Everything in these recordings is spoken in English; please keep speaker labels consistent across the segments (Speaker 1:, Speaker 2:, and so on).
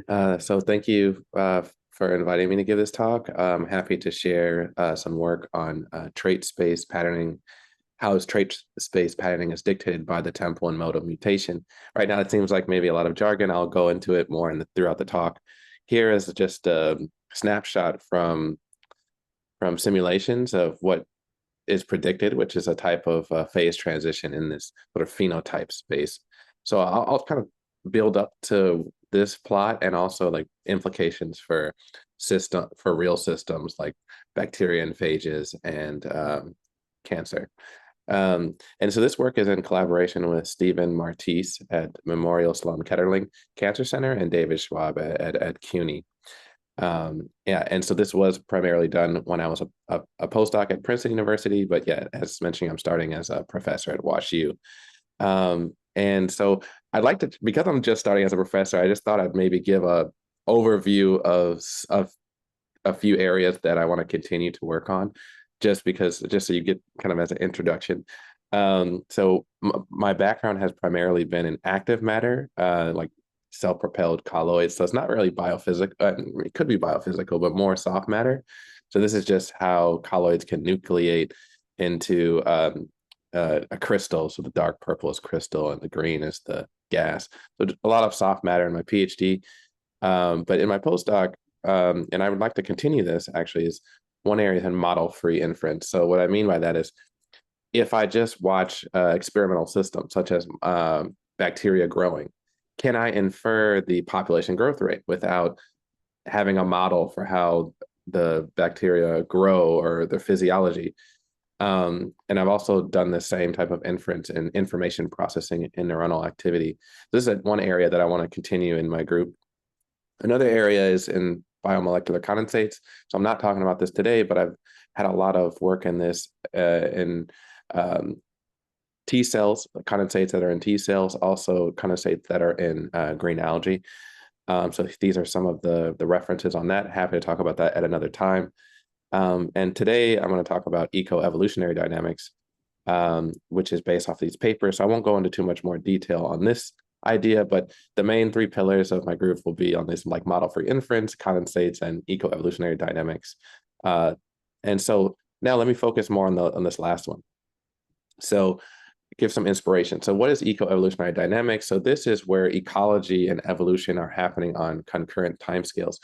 Speaker 1: So thank you for inviting me to give this talk. I'm happy to share some work on trait space patterning, how is trait space patterning is dictated by the temporal and modal mutation. Right now, it seems like maybe a lot of jargon. I'll go into it more throughout the talk. Here is just a snapshot from simulations of what is predicted, which is a type of phase transition in this sort of phenotype space. So I'll kind of build up to this plot and also like implications for real systems like bacteria and phages and cancer. And so this work is in collaboration with Stephen Martise at Memorial Sloan Kettering Cancer Center and David Schwab at CUNY. Yeah, and so this was primarily done when I was a postdoc at Princeton University, but yeah, as mentioned, I'm starting as a professor at WashU. And so I'd like to, because I'm just starting as a professor, I just thought I'd maybe give a overview of a few areas that I want to continue to work on, just so you get kind of as an introduction. So my background has primarily been in active matter, like self-propelled colloids. So it's not really biophysical. It could be biophysical, but more soft matter. So this is just how colloids can nucleate into a crystal. So the dark purple is crystal and the green is the gas. So a lot of soft matter in my PhD. But in my postdoc, and I would like to continue this actually, is one area in model-free inference. So what I mean by that is if I just watch experimental systems such as bacteria growing, can I infer the population growth rate without having a model for how the bacteria grow or their physiology? And I've also done the same type of inference in information processing in neuronal activity. This is one area that I want to continue in my group. Another area is in biomolecular condensates. So I'm not talking about this today, but I've had a lot of work in this in T cells, condensates that are in T cells, also condensates that are in green algae. So these are some of the references on that. Happy to talk about that at another time. And today I'm going to talk about eco-evolutionary dynamics, which is based off these papers. So I won't go into too much more detail on this idea, but the main three pillars of my group will be on this like model-free inference, condensates, and eco-evolutionary dynamics. And so now let me focus more on this last one. So give some inspiration. So what is eco-evolutionary dynamics? So this is where ecology and evolution are happening on concurrent timescales.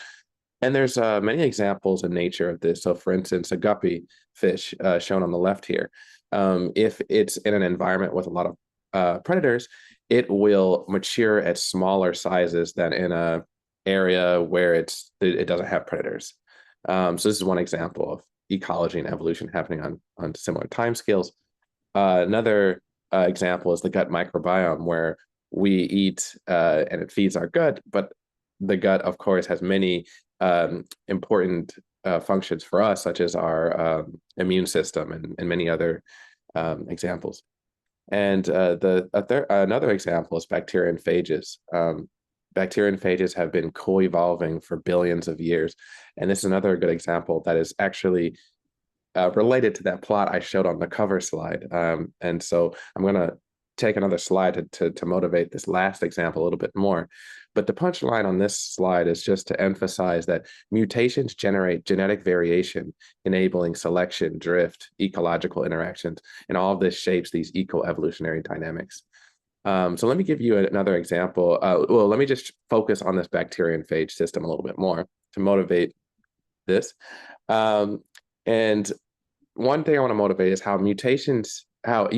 Speaker 1: And there's many examples in nature of this. So for instance, a guppy fish shown on the left here, if it's in an environment with a lot of predators, it will mature at smaller sizes than in a area where it doesn't have predators. So this is one example of ecology and evolution happening on similar timescales. Another example is the gut microbiome, where we eat and it feeds our gut, but the gut, of course, has many important functions for us, such as our immune system and many other examples. And another example is bacteria and phages. Bacteria and phages have been co-evolving for billions of years. And this is another good example that is actually related to that plot I showed on the cover slide. And so I'm going to take another slide to motivate this last example a little bit more. But the punchline on this slide is just to emphasize that mutations generate genetic variation, enabling selection, drift, ecological interactions, and all of this shapes these eco-evolutionary dynamics. So let me give you another example. Well, let me just focus on this bacteria and phage system a little bit more to motivate this. And one thing I want to motivate is how mutations, how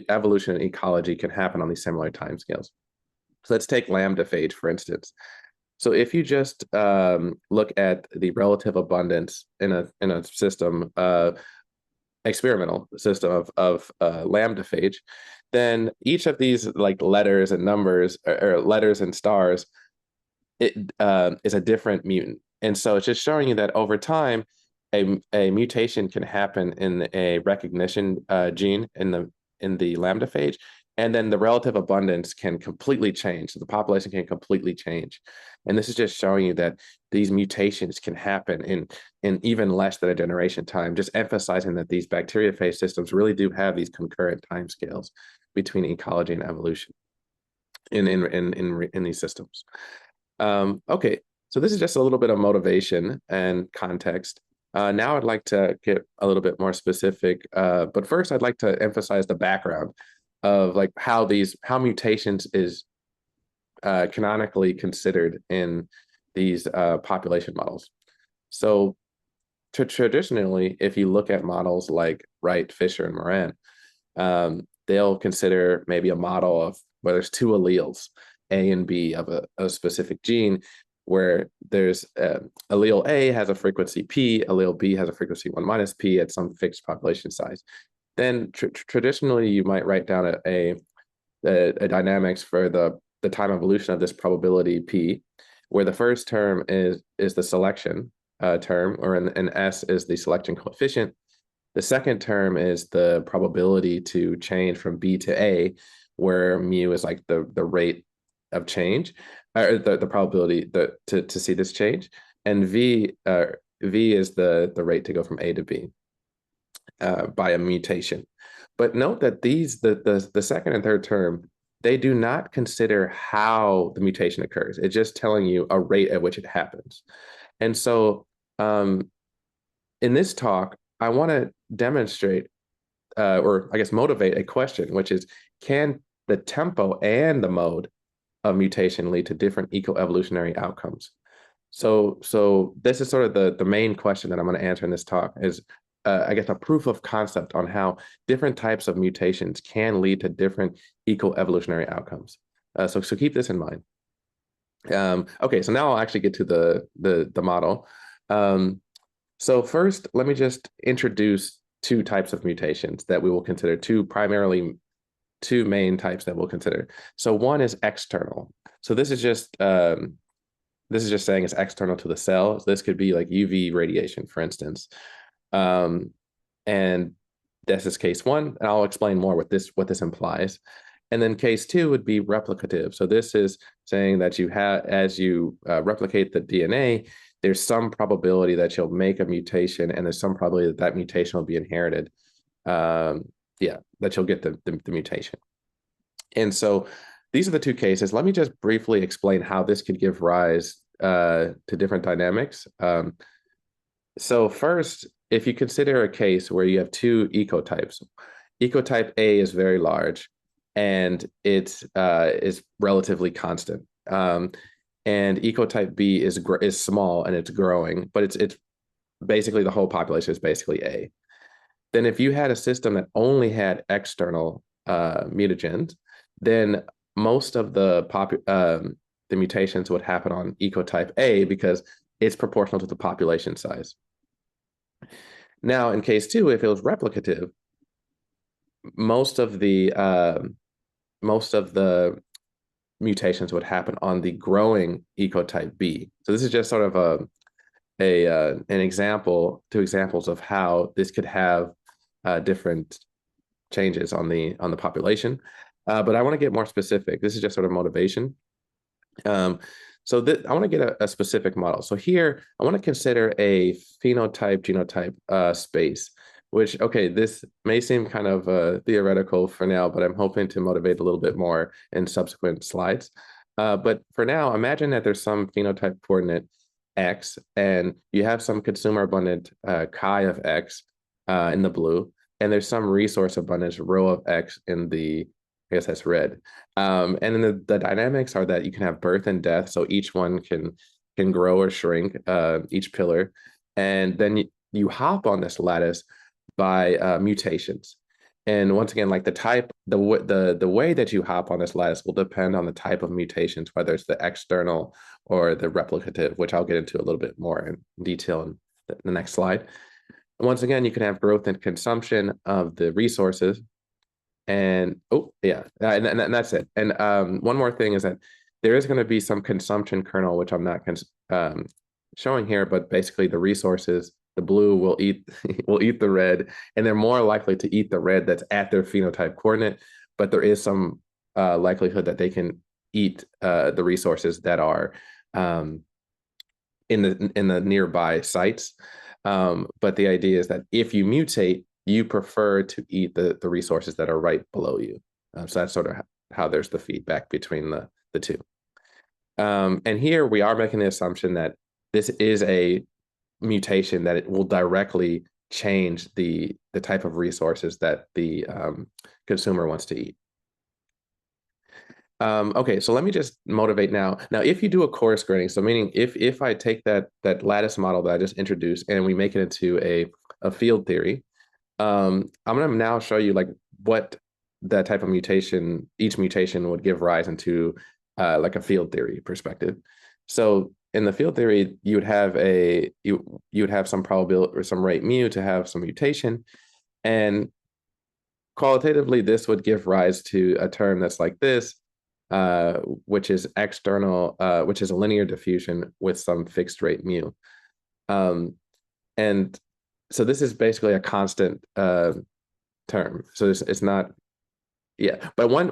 Speaker 1: evolution and ecology can happen on these similar timescales. So let's take lambda phage, for instance. So if you just look at the relative abundance in a system, experimental system of lambda phage, then each of these like letters and numbers or letters and stars, it is a different mutant. And so it's just showing you that over time, a mutation can happen in a recognition gene in the lambda phage, and then the relative abundance can completely change. So the population can completely change. And this is just showing you that these mutations can happen in even less than a generation time, just emphasizing that these bacteriophage systems really do have these concurrent timescales between ecology and evolution in these systems. Okay, so this is just a little bit of motivation and context. Now I'd like to get a little bit more specific, but first I'd like to emphasize the background of like how mutations is canonically considered in these population models. So traditionally, if you look at models like Wright, Fisher, and Moran, they'll consider maybe a model of where there's two alleles, A and B of a specific gene, where there's allele A has a frequency P, allele B has a frequency 1 minus P at some fixed population size. Then traditionally, you might write down a dynamics for the time evolution of this probability P, where the first term is the selection term, or in S is the selection coefficient. The second term is the probability to change from B to A, where mu is like the rate of change, or the probability to see this change, and V is the rate to go from A to B by a mutation. But note that the second and third term, they do not consider how the mutation occurs. It's just telling you a rate at which it happens. And so in this talk, I want to demonstrate, or I guess motivate a question, which is, can the tempo and the mode of mutation lead to different eco-evolutionary outcomes? So this is sort of the main question that I'm going to answer in this talk is, I guess, a proof of concept on how different types of mutations can lead to different eco-evolutionary outcomes. So keep this in mind. Okay, so now I'll actually get to the model. So first, let me just introduce two types of mutations that we will consider, two main types that we'll consider. So one is external. So this is just saying it's external to the cell. This could be like UV radiation, for instance. And this is case one, and I'll explain more what this implies. And then case two would be replicative. So this is saying that as you replicate the DNA, there's some probability that you'll make a mutation, and there's some probability that that mutation will be inherited. That you'll get the mutation. And so these are the two cases. Let me just briefly explain how this could give rise to different dynamics. So first, if you consider a case where you have two ecotypes, ecotype A is very large, and it is relatively constant. And ecotype B is small and it's growing, but it's basically the whole population is basically A. Then if you had a system that only had external mutagens, then most of the mutations would happen on ecotype A because it's proportional to the population size. Now, in case two, if it was replicative, most of the mutations would happen on the growing ecotype B. So this is just sort of an example, two examples of how this could have different changes on the population. But I want to get more specific. This is just sort of motivation. So I want to get a specific model. So here, I want to consider a phenotype-genotype space, which, okay, this may seem kind of theoretical for now, but I'm hoping to motivate a little bit more in subsequent slides. But for now, imagine that there's some phenotype coordinate X, and you have some consumer abundant chi of X in the blue, and there's some resource abundance rho of X in the, I guess that's red. And then the dynamics are that you can have birth and death, so each one can grow or shrink, each pillar, and then you hop on this lattice by mutations. And once again, like the way that you hop on this lattice will depend on the type of mutations, whether it's the external or the replicative, which I'll get into a little bit more in detail in the next slide. Once again, you can have growth and consumption of the resources. And and that's it. And one more thing is that there is going to be some consumption kernel, which I'm not showing here, but basically the resources, the blue will eat the red, and they're more likely to eat the red that's at their phenotype coordinate, but there is some likelihood that they can eat the resources that are in the nearby sites. But the idea is that if you mutate, you prefer to eat the resources that are right below you. So that's sort of how there's the feedback between the two. And here we are making the assumption that this is a mutation that it will directly change the type of resources that the consumer wants to eat. Okay, so let me just motivate now. Now, if you do a course grading, so meaning if I take that lattice model that I just introduced and we make it into a field theory, I'm gonna now show you like what that type of mutation, each mutation would give rise into like a field theory perspective. So in the field theory, you would have you would have some probability or some rate mu to have some mutation, and qualitatively, this would give rise to a term that's like this, which is external, which is a linear diffusion with some fixed rate mu. Um, and so this is basically a constant term. So it's not, yeah. But one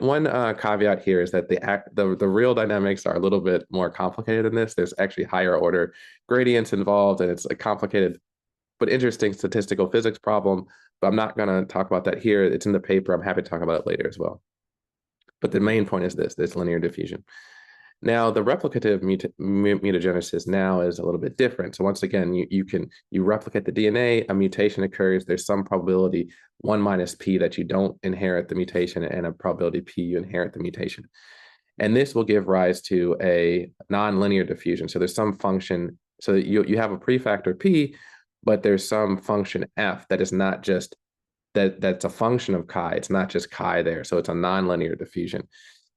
Speaker 1: caveat here is that the real dynamics are a little bit more complicated than this. There's actually higher order gradients involved, and it's a complicated but interesting statistical physics problem. But I'm not going to talk about that here. It's in the paper. I'm happy to talk about it later as well. But the main point is this linear diffusion. Now, the replicative mutagenesis now is a little bit different. So once again, you replicate the DNA, a mutation occurs. There's some probability 1 minus p that you don't inherit the mutation, and a probability p you inherit the mutation. And this will give rise to a nonlinear diffusion. So there's some function. So you have a prefactor p, but there's some function f that is not just that's a function of chi. It's not just chi there. So it's a nonlinear diffusion.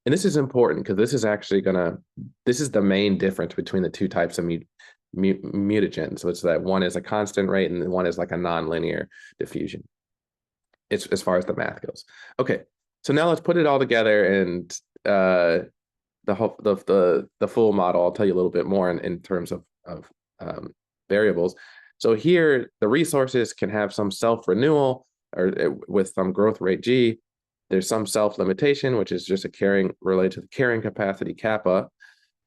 Speaker 1: And this is important because this is actually this is the main difference between the two types of mutagens. So it's that one is a constant rate and one is like a nonlinear diffusion. It's as far as the math goes. Okay, so now let's put it all together and the full model. I'll tell you a little bit more in terms of variables. So here the resources can have some self-renewal or with some growth rate g. There's some self-limitation, which is just a carrying related to the carrying capacity kappa,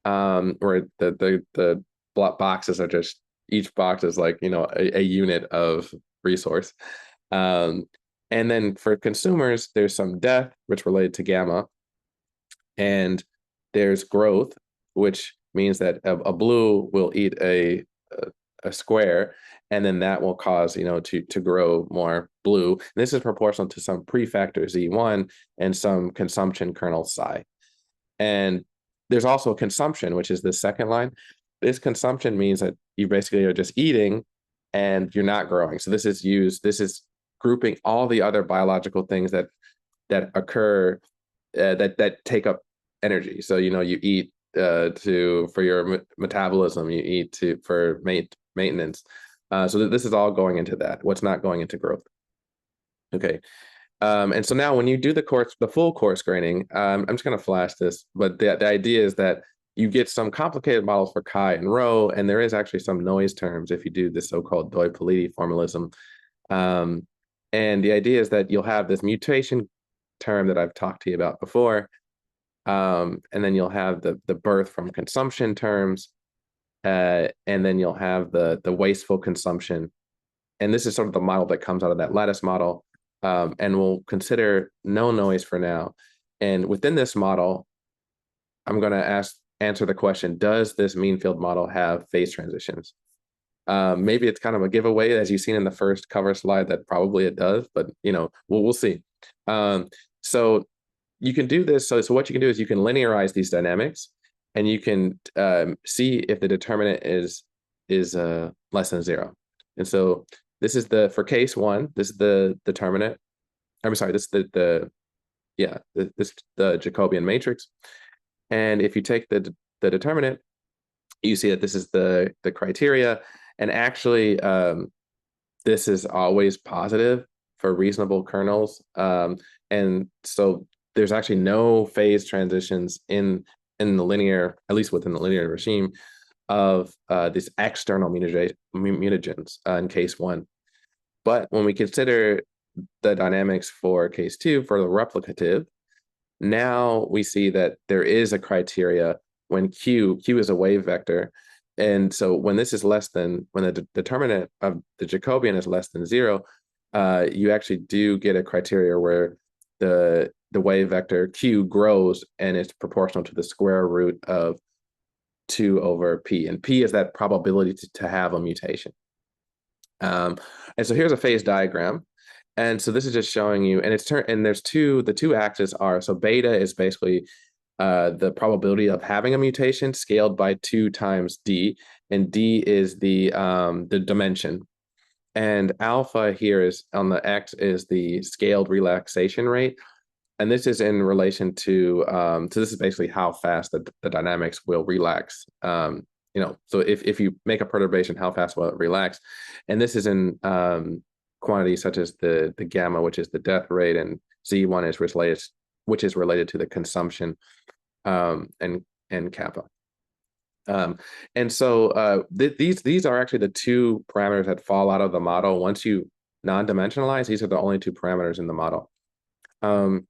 Speaker 1: where the block boxes are just each box is like a unit of resource. And then for consumers, there's some death, which related to gamma, and there's growth, which means that a blue will eat a square, and then that will cause to grow more blue. And this is proportional to some prefactor Z1 and some consumption kernel psi. And there's also consumption, which is the second line. This consumption means that you basically are just eating and you're not growing. So this is grouping all the other biological things that occur that take up energy. So you eat for your metabolism, you eat for maintenance. So this is all going into that. What's not going into growth? Okay. And so now when you do the full course grading, I'm just going to flash this, but the idea is that you get some complicated models for chi and rho, and there is actually some noise terms if you do the so-called Doi-Politi formalism. And the idea is that you'll have this mutation term that I've talked to you about before, and then you'll have the birth from consumption terms, and then you'll have the wasteful consumption. And this is sort of the model that comes out of that lattice model. And we'll consider no noise for now. And within this model, I'm going to answer the question, does this mean field model have phase transitions? Maybe it's kind of a giveaway, as you've seen in the first cover slide, that probably it does, but we'll see. So you can do this. So what you can do is you can linearize these dynamics, and you can see if the determinant is less than 0. And so this is for case 1. This is the determinant. I'm sorry. This is the Jacobian matrix. And if you take the determinant, you see that this is the criteria. And actually, this is always positive for reasonable kernels. And so there's actually no phase transitions in the linear, at least within the linear regime, of these external mutagens in case 1. But when we consider the dynamics for case 2, for the replicative, now we see that there is a criteria when Q is a wave vector. And so when this is when the determinant of the Jacobian is less than 0, you actually do get a criteria where the wave vector Q grows and it's proportional to the square root of 2 over P, and P is that probability to have a mutation. And so here's a phase diagram. And so this is just showing you, and there's the two axes are, so beta is basically the probability of having a mutation scaled by 2 times D, and D is the dimension. And alpha here is on the X is the scaled relaxation rate. And this is in relation to, so this is basically how fast the dynamics will relax. So if you make a perturbation, how fast will it relax? And this is in quantities such as the gamma, which is the death rate, and Z1 is related, which is related to the consumption, and kappa. And so these are actually the 2 parameters that fall out of the model. Once you non-dimensionalize, these are the only 2 parameters in the model. So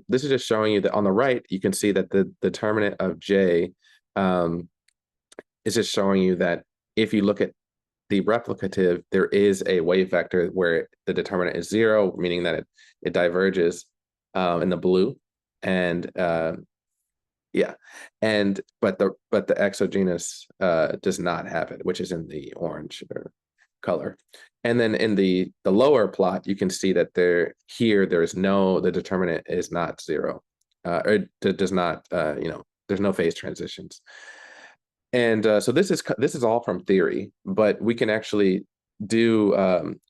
Speaker 1: this is just showing you that on the right, you can see that the determinant of J is just showing you that if you look at the replicative, there is a wave vector where the determinant is 0, meaning that it diverges in the blue. And yeah, but the exogenous does not have it, which is in the orange color. And then in the lower plot, you can see that the determinant is not 0, or it does not, there's no phase transitions. And so this is all from theory, but we can actually do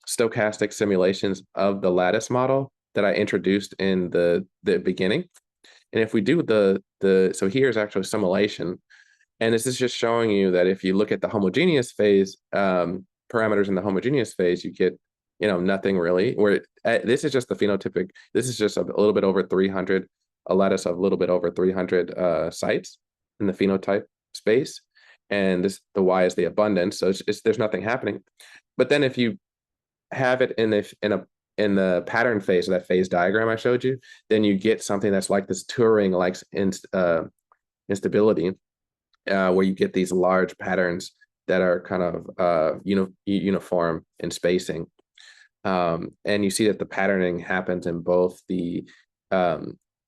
Speaker 1: stochastic simulations of the lattice model that I introduced in the beginning. And if we do so here's actually simulation, and this is just showing you that if you look at the homogeneous phase parameters in the homogeneous phase, you get nothing really. Where this is just the phenotypic. This is just a little bit over 300, a lattice of a little bit over 300 sites in the phenotype space, and the Y is the abundance. So there's nothing happening. But then if you have it in the pattern phase of that phase diagram I showed you, then you get something that's like this Turing-like instability, where you get these large patterns that are kind of uniform in spacing. And you see that the patterning happens in both the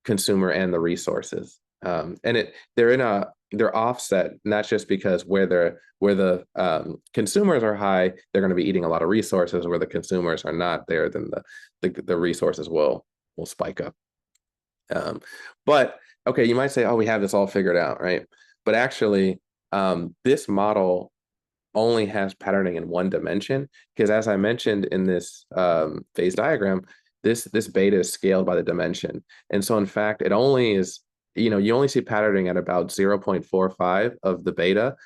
Speaker 1: consumer and the resources. And they're offset, not just because where the consumers are high, they're going to be eating a lot of resources. Where the consumers are not there, then the resources will spike up. But okay, you might say, oh, we have this all figured out, right? But actually, this model only has patterning in 1 dimension, because as I mentioned in this phase diagram, this beta is scaled by the dimension. And so in fact, it only is, you only see patterning at about 0.45 of the beta.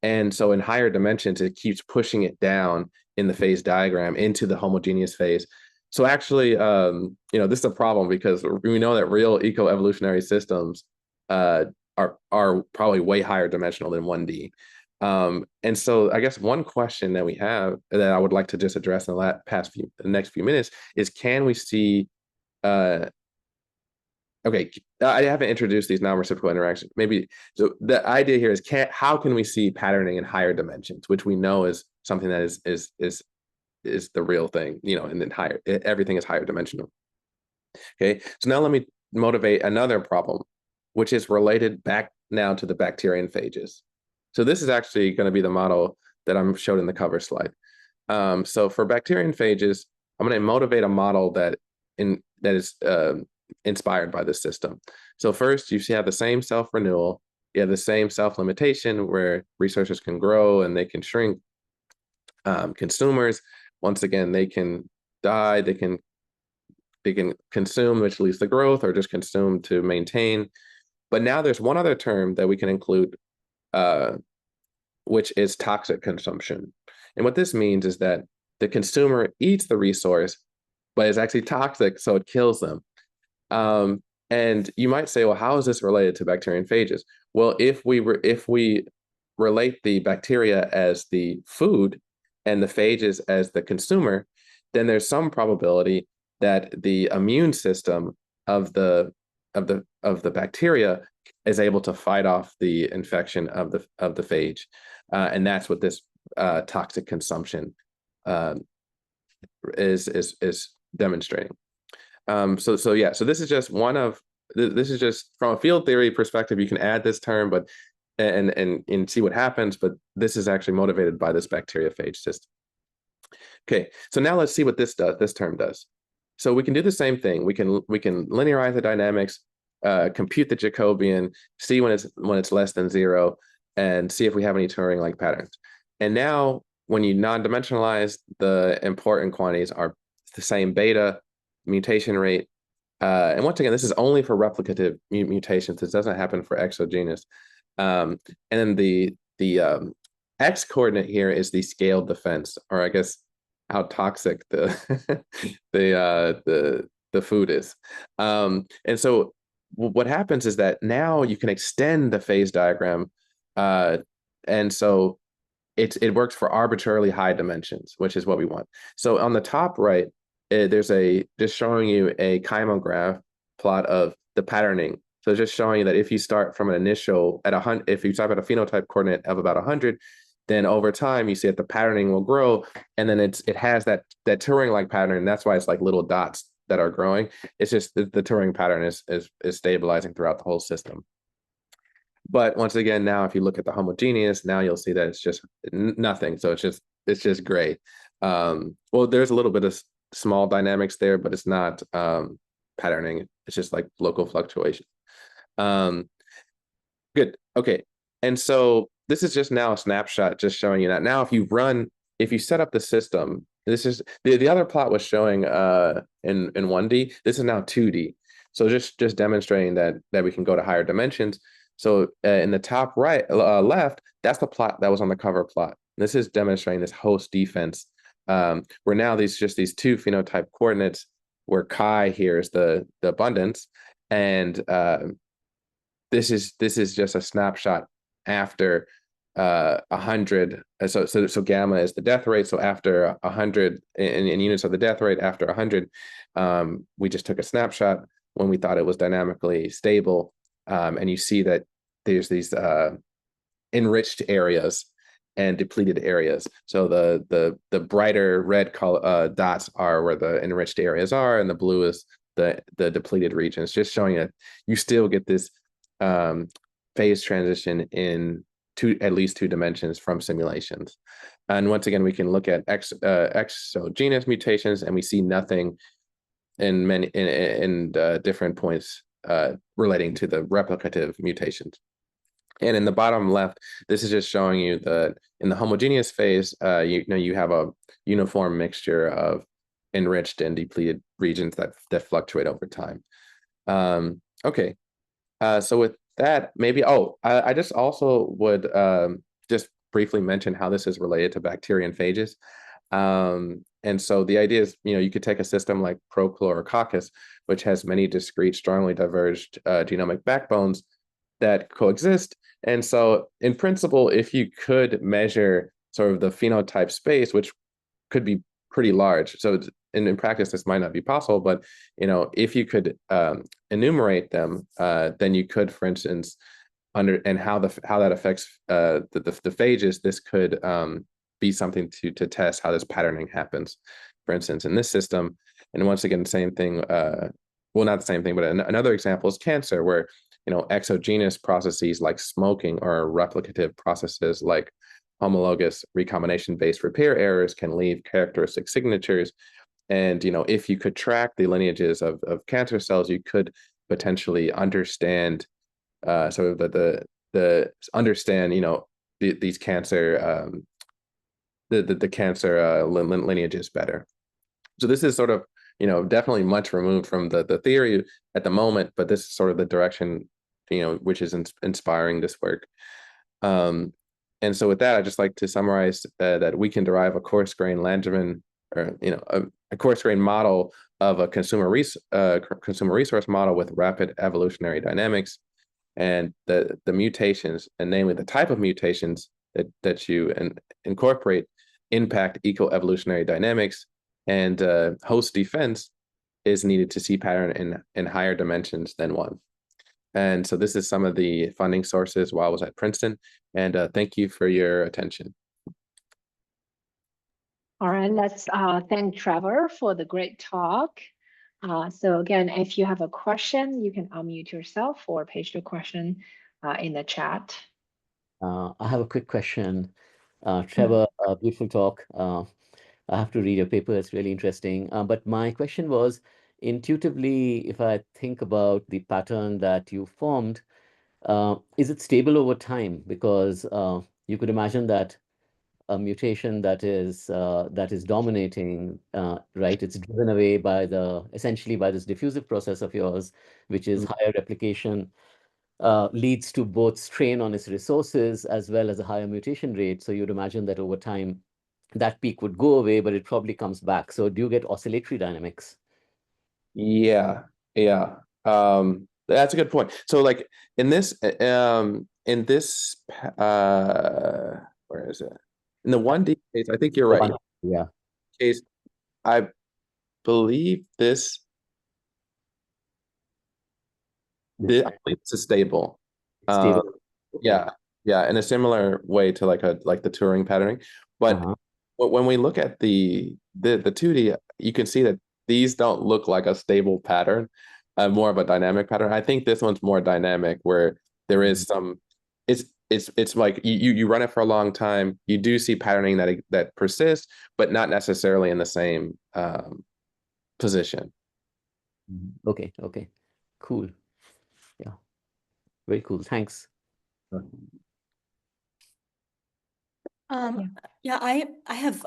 Speaker 1: And so in higher dimensions, it keeps pushing it down in the phase diagram into the homogeneous phase. So actually, this is a problem, because we know that real eco-evolutionary systems are probably way higher dimensional than 1D. And so I guess one question that we have that I would like to just address in the next few minutes is, can we see, okay, I haven't introduced these non-reciprocal interactions. Maybe, so the idea here is, how can we see patterning in higher dimensions, which we know is something that is the real thing, and then everything is higher dimensional. Okay, so now let me motivate another problem, which is related back now to the bacterian phages. So this is actually going to be the model that I'm showed in the cover slide. So for bacterian phages, I'm going to motivate a model that is inspired by this system. So first, you have the same self-renewal. You have the same self-limitation where researchers can grow and they can shrink. Consumers, once again, they can die. They can consume, which leads to growth, or just consume to maintain. But now there's one other term that we can include, which is toxic consumption. And what this means is that the consumer eats the resource, but it's actually toxic, so it kills them. And you might say, well, how is this related to bacterian phages? Well, if we relate the bacteria as the food and the phages as the consumer, then there's some probability that the immune system of the bacteria is able to fight off the infection of the phage, and that's what this toxic consumption is demonstrating. So this is just this is just from a field theory perspective. You can add this term, but and see what happens. But this is actually motivated by this bacteriophage system. Okay, so now let's see what this term does. So we can do the same thing. We can linearize the dynamics, compute the Jacobian, see when it's less than 0, and see if we have any Turing-like patterns. And now when you non-dimensionalize, the important quantities are the same beta, mutation rate, and once again, this is only for replicative mutations. This doesn't happen for exogenous. And then the x coordinate here is the scaled defense, or I guess how toxic the the food is. And so what happens is that now you can extend the phase diagram, and so it works for arbitrarily high dimensions, which is what we want. So on the top right, there's just showing you a kymograph plot of the patterning. So just showing you that if you start from an initial at 100, if you start at a phenotype coordinate of about 100, then over time you see that the patterning will grow, and then it has that Turing-like pattern. And that's why it's like little dots that are growing. It's just the Turing pattern is stabilizing throughout the whole system. But once again, now if you look at the homogeneous, now you'll see that it's just nothing. So it's just gray. Well, there's a little bit of small dynamics there, but it's not patterning. It's just like local fluctuation. Good. Okay. And so this is just now a snapshot, just showing you that now if you set up the system, this is the other plot was showing in 1D. This is now 2D. So just demonstrating that we can go to higher dimensions. So in the top right left, that's the plot that was on the cover plot. This is demonstrating this host defense, where now these two phenotype coordinates, where chi here is the abundance, and this is just a snapshot after 100. So gamma is the death rate. So after 100 in units of the death rate, after 100, we just took a snapshot when we thought it was dynamically stable. And you see that there's these enriched areas and depleted areas. So the brighter red color dots are where the enriched areas are, and the blue is the depleted regions, just showing that you still get this phase transition in at least 2 dimensions from simulations. And once again, we can look at exogenous mutations, and we see nothing in many different points relating to the replicative mutations. And in the bottom left, this is just showing you that in the homogeneous phase, you have a uniform mixture of enriched and depleted regions that fluctuate over time. Okay, so with that, maybe I just also would just briefly mention how this is related to bacteria and phages. And so the idea is, you could take a system like Prochlorococcus, which has many discrete, strongly diverged genomic backbones that coexist. And so in principle, if you could measure sort of the phenotype space, which could be pretty large. So in practice, this might not be possible, but if you could enumerate them, then you could, for instance, and how that affects the phages, this could be something to test how this patterning happens, for instance, in this system. And once again, same thing, well, not the same thing, but another example is cancer, where exogenous processes like smoking or replicative processes like homologous recombination-based repair errors can leave characteristic signatures. And if you could track the lineages of cancer cells, you could potentially understand sort of understand these cancer the cancer lineages better. So this is sort of definitely much removed from the theory at the moment, but this is sort of the direction which is inspiring this work. And so with that, I'd just like to summarize that we can derive a coarse-grained Langevin, or a coarse-grained model of a consumer resource model with rapid evolutionary dynamics, and the mutations, and namely the type of mutations that you incorporate, impact eco-evolutionary dynamics, and host defense is needed to see pattern in higher dimensions than 1. And so this is some of the funding sources while I was at Princeton, and thank you for your attention.
Speaker 2: All right, let's thank Trevor for the great talk. So again, if you have a question, you can unmute yourself or paste your question in the chat.
Speaker 3: I have a quick question.
Speaker 2: Mm.
Speaker 3: Trevor, beautiful talk. I have to read your paper. It's really interesting. But my question was, intuitively, if I think about the pattern that you formed, is it stable over time? Because you could imagine that a mutation that is dominating, right? It's driven away by the essentially by this diffusive process of yours, which is higher replication, leads to both strain on its resources as well as a higher mutation rate. So you'd imagine that over time, that peak would go away, but it probably comes back. So do you get oscillatory dynamics?
Speaker 1: Yeah, yeah. That's a good point. So like in this where is it? In the 1D case, I think you're
Speaker 3: The
Speaker 1: right.
Speaker 3: one, yeah,
Speaker 1: Case, I believe
Speaker 3: this
Speaker 1: I believe this is stable. Um,
Speaker 3: stable. Okay.
Speaker 1: yeah, yeah, in a similar way to like the Turing patterning. But
Speaker 3: Uh-huh.
Speaker 1: when we look at the 2D, you can see that these don't look like a stable pattern, more of a dynamic pattern. I think this one's more dynamic, where there is
Speaker 3: Mhm.
Speaker 1: some. It's like you run it for a long time. You do see patterning that persists, but not necessarily in the same position.
Speaker 3: Mhm. Okay, okay. Cool. Yeah, very cool. Thanks.
Speaker 2: Yeah.
Speaker 4: Yeah, I have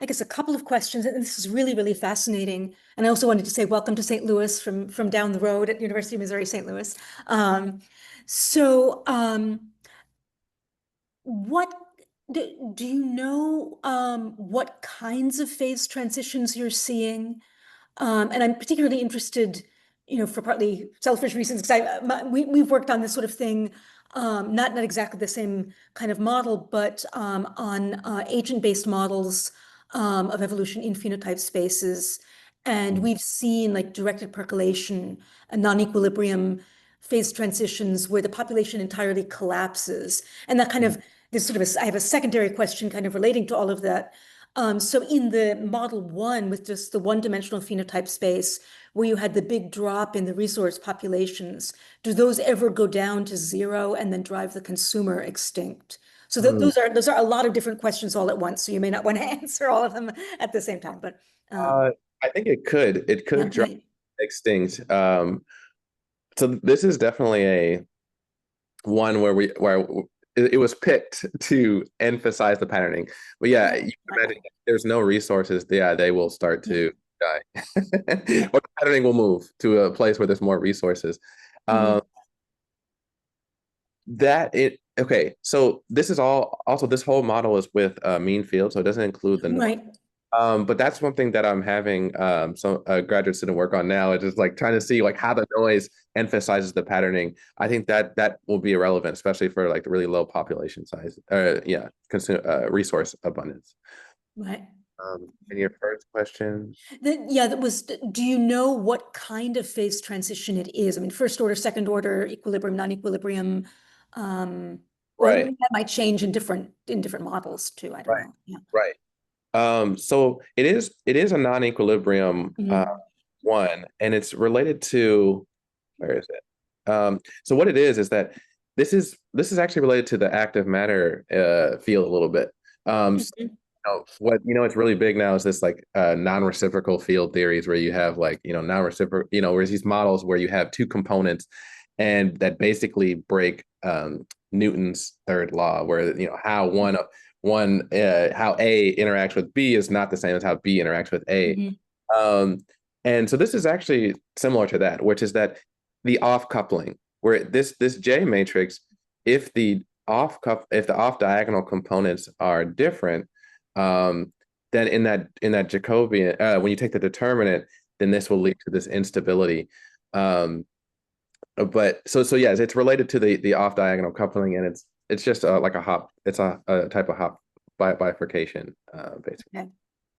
Speaker 4: I guess a couple of questions, and this is really, really fascinating. And I also wanted to say welcome to St. Louis from down the road at University of Missouri, St. Louis. Um, so what do you know what kinds of phase transitions you're seeing? And I'm particularly interested, for partly selfish reasons, because we've worked on this sort of thing, not exactly the same kind of model, but on agent-based models of evolution in phenotype spaces. And we've seen like directed percolation and non-equilibrium phase transitions where the population entirely collapses. And that kind of, there's sort of I have a secondary question kind of relating to all of that. So in the model one, with just the one-dimensional phenotype space, where you had the big drop in the resource populations, do those ever go down to zero and then drive the consumer extinct? So
Speaker 1: Hmm.
Speaker 4: those are a lot of different questions all at once. So you may not want to answer all of them at the same time, but
Speaker 1: Uh, I think it
Speaker 4: yeah,
Speaker 1: could drive extinct. So this is definitely a one where it was picked to emphasize the patterning. But yeah, you can imagine if there's no resources, yeah, they will start
Speaker 4: yeah.
Speaker 1: to die. Or the patterning will move to a place where there's more resources. Um,
Speaker 4: Mhm.
Speaker 1: that it okay, so this is all also this whole model is with mean field, so it doesn't include the noise.
Speaker 4: Right.
Speaker 1: But that's one thing that I'm having some graduate student work on now. It's just like trying to see like how the noise emphasizes the patterning. I think that will be irrelevant, especially for like the really low population size. Yeah, consume resource abundance.
Speaker 4: Right.
Speaker 1: And your first question,
Speaker 4: Yeah, that was, do you know what kind of phase transition it is? I mean, first order, second order, equilibrium, non-equilibrium. Or
Speaker 1: right,
Speaker 4: that might change in different models too. I don't
Speaker 1: right,
Speaker 4: know. Yeah.
Speaker 1: right. So it is a non-equilibrium
Speaker 4: Mhm.
Speaker 1: one, and it's related to where is it? So what it is that this is actually related to the active matter field a little bit. So,
Speaker 4: Mhm.
Speaker 1: what it's really big now is this like non-reciprocal field theories where you have like non-reciprocal whereas these models where you have two components and that basically break Newton's third law where how how A interacts with B is not the same as how B interacts with A.
Speaker 4: Mhm.
Speaker 1: Um, and so this is actually similar to that, which is that the off coupling, where this J matrix, if the off diagonal components are different, then in that Jacobian, when you take the determinant, then this will lead to this instability. Um, but so yes, it's related to the off diagonal coupling, and it's just like a hop. It's a type of hop bifurcation, basically.
Speaker 4: Okay.